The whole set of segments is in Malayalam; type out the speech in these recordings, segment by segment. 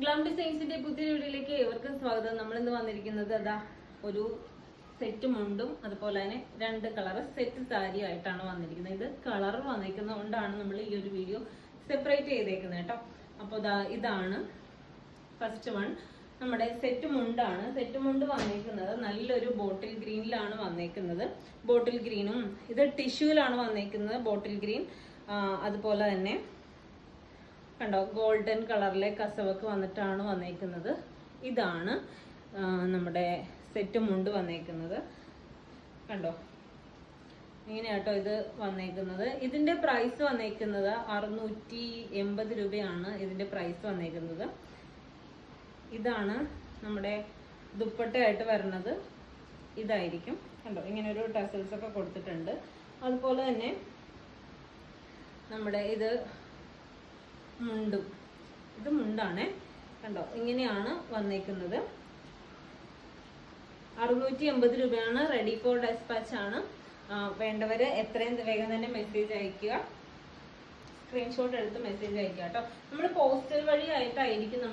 ഗ്ലാം ഡിസൈൻസിന്റെ പുതിയ വീഡിയോയിലേക്ക് ഏവർക്കും സ്വാഗതം. നമ്മൾ ഇന്ന് വന്നിരിക്കുന്നത് അതാ ഒരു സെറ്റ് മുണ്ടും അതുപോലെ തന്നെ രണ്ട് കളർ സെറ്റ് സാരി ആയിട്ടാണ് വന്നിരിക്കുന്നത്. ഇത് കളർ വന്നിരിക്കുന്നതുകൊണ്ടാണ് നമ്മൾ ഈ ഒരു വീഡിയോ സെപ്പറേറ്റ് ചെയ്തേക്കുന്നത് കേട്ടോ. അപ്പോൾ ഇതാണ് ഫസ്റ്റ് വൺ, നമ്മുടെ സെറ്റ് മുണ്ടാണ്. സെറ്റ് മുണ്ട് വന്നേക്കുന്നത് നല്ലൊരു ബോട്ടിൽ ഗ്രീനിലാണ് വന്നേക്കുന്നത്. ബോട്ടിൽ ഗ്രീനും ഇത് ടിഷ്യൂലാണ് വന്നേക്കുന്നത്. ബോട്ടിൽ ഗ്രീൻ അതുപോലെ തന്നെ കണ്ടോ ഗോൾഡൻ കളറിലെ കസവൊക്കെ വന്നിട്ടാണ് വന്നേക്കുന്നത്. ഇതാണ് നമ്മുടെ സെറ്റ് മുണ്ട് വന്നേക്കുന്നത്. കണ്ടോ ഇങ്ങനെയാട്ടോ ഇത് വന്നേക്കുന്നത്. ഇതിന്റെ പ്രൈസ് വന്നേക്കുന്നത് 680 രൂപയാണ് ഇതിന്റെ പ്രൈസ് വന്നേക്കുന്നത്. ഇതാണ് നമ്മുടെ ദുപ്പട്ടയായിട്ട് വരുന്നത്. ഇതായിരിക്കും കണ്ടോ, ഇങ്ങനെ ഒരു ടസൽസ് ഒക്കെ കൊടുത്തിട്ടുണ്ട്. അതുപോലെ തന്നെ നമ്മുടെ ഇത് മുണ്ടും, ഇത് മുണ്ടാണ് കണ്ടോ, ഇങ്ങനെയാണ് വന്നേക്കുന്നത്. 680 രൂപയാണ്. റെഡി ഫോർ ഡെസ്പാച്ച് ആണ്. വേണ്ടവര് എത്രയും വേഗം തന്നെ മെസ്സേജ് അയക്കുക, സ്ക്രീൻഷോട്ട് എടുത്ത് മെസ്സേജ് അയക്കുക കേട്ടോ. നമ്മൾ പോസ്റ്റൽ വഴി ആയിട്ടായിരിക്കും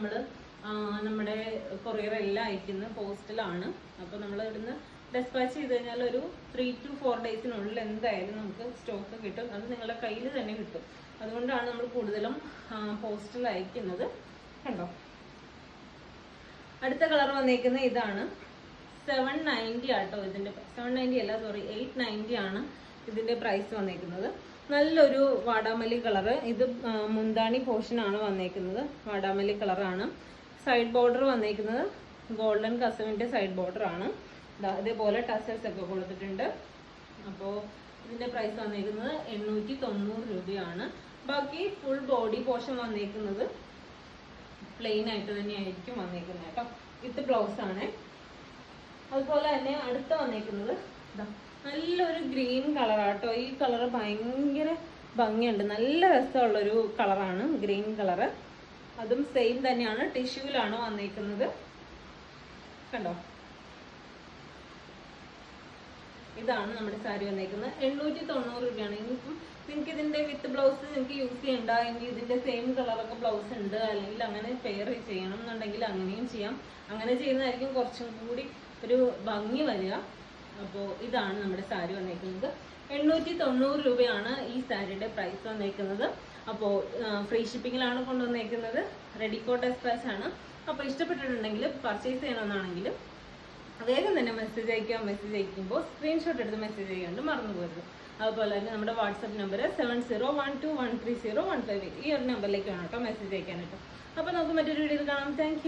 നമ്മുടെ കൊറിയർ എല്ലാം അയക്കുന്നത്, പോസ്റ്റലാണ്. അപ്പോൾ നമ്മൾ ഇവിടുന്ന് ഡെസ്പാച്ച് ചെയ്ത് കഴിഞ്ഞാൽ ഒരു 3 to 4 ഡേയ്സിനുള്ളിൽ എന്തായാലും നമുക്ക് സ്റ്റോക്ക് കിട്ടും. അത് നിങ്ങളുടെ കയ്യിൽ തന്നെ കിട്ടും. അതുകൊണ്ടാണ് നമ്മൾ കൂടുതലും പോസ്റ്റൽ അയക്കുന്നത്. കണ്ടോ അടുത്ത കളർ വന്നേക്കുന്നത് ഇതാണ്. 790 ആട്ടോ ഇതിന്റെ. 790 അല്ല, സോറി, 890 ആണ് ഇതിന്റെ പ്രൈസ് വന്നേക്കുന്നത്. നല്ലൊരു വാടാമല്ലി കളറ്. ഇത് മുന്താണി പോർഷൻ ആണ് വന്നേക്കുന്നത്. വാടാമല്ലി കളറാണ്. സൈഡ് ബോർഡർ വന്നേക്കുന്നത് ഗോൾഡൻ കസവിന്റെ സൈഡ് ബോർഡർ ആണ്. ഇതേപോലെ ടസൽസ് ഒക്കെ കൊടുത്തിട്ടുണ്ട്. അപ്പോൾ ഇതിന്റെ പ്രൈസ് വന്നേക്കുന്നത് 890 രൂപയാണ്. ബാക്കി ഫുൾ ബോഡി പോർഷൻ വന്നേക്കുന്നത് പ്ലെയിൻ ആയിട്ട് തന്നെയായിരിക്കും വന്നേക്കുന്നത് കേട്ടോ. വിത്ത് ബ്ലൗസ് ആണ്. അതുപോലെ തന്നെ അടുത്ത വന്നേക്കുന്നത് നല്ലൊരു ഗ്രീൻ കളറാട്ടോ. ഈ കളർ ഭയങ്കര ഭംഗിയുണ്ട്, നല്ല രസമുള്ളൊരു കളറാണ് ഗ്രീൻ കളറ്. അതും സെയിം തന്നെയാണ്, ടിഷ്യൂലാണ് വന്നേക്കുന്നത്. കണ്ടോ ഇതാണ് നമ്മുടെ സാരി വന്നേക്കുന്നത്. 890 രൂപയാണ്. ഇനിയിപ്പം നിങ്ങൾക്ക് ഇതിന്റെ വിത്ത് ബ്ലൗസ് നിങ്ങൾക്ക് യൂസ് ചെയ്യണ്ട, എങ്കിൽ ഇതിന്റെ സെയിം കളറൊക്കെ ബ്ലൗസ് ഉണ്ട്, അല്ലെങ്കിൽ അങ്ങനെ പെയർ ചെയ്യണം എന്നുണ്ടെങ്കിൽ അങ്ങനെയും ചെയ്യാം. അങ്ങനെ ചെയ്യുന്നതായിരിക്കും കുറച്ചും കൂടി ഒരു ഭംഗി വരിക. അപ്പോൾ ഇതാണ് നമ്മുടെ സാരി വന്നേക്കുന്നത്. 890 രൂപയാണ് ഈ സാരിയുടെ പ്രൈസ് വന്നേക്കുന്നത്. അപ്പോൾ ഫ്രീ ഷിപ്പിങ്ങിലാണ് കൊണ്ടുവന്നേക്കുന്നത്. റെഡി ഫോർ ഡെസ്പാച്ച് ആണ്. അപ്പോൾ ഇഷ്ടപ്പെട്ടിട്ടുണ്ടെങ്കിൽ പർച്ചേസ് ചെയ്യണമെന്നാണെങ്കിൽ വേഗം തന്നെ മെസ്സേജ് അയക്കുക. മെസ്സേജ് അയക്കുമ്പോൾ സ്ക്രീൻഷോട്ട് എടുത്ത് മെസ്സേജ് ചെയ്യാണ്ട് മറന്നു പോകരുത്. അതുപോലെ തന്നെ നമ്മുടെ വാട്സപ്പ് നമ്പർ 7012130158 ഈ ഒരു നമ്പറിലേക്ക് വേണം കേട്ടോ മെസ്സേജ് അയക്കാനായിട്ട്. അപ്പോൾ നമുക്ക് മറ്റൊരു വീഡിയോയിൽ കാണാം. താങ്ക്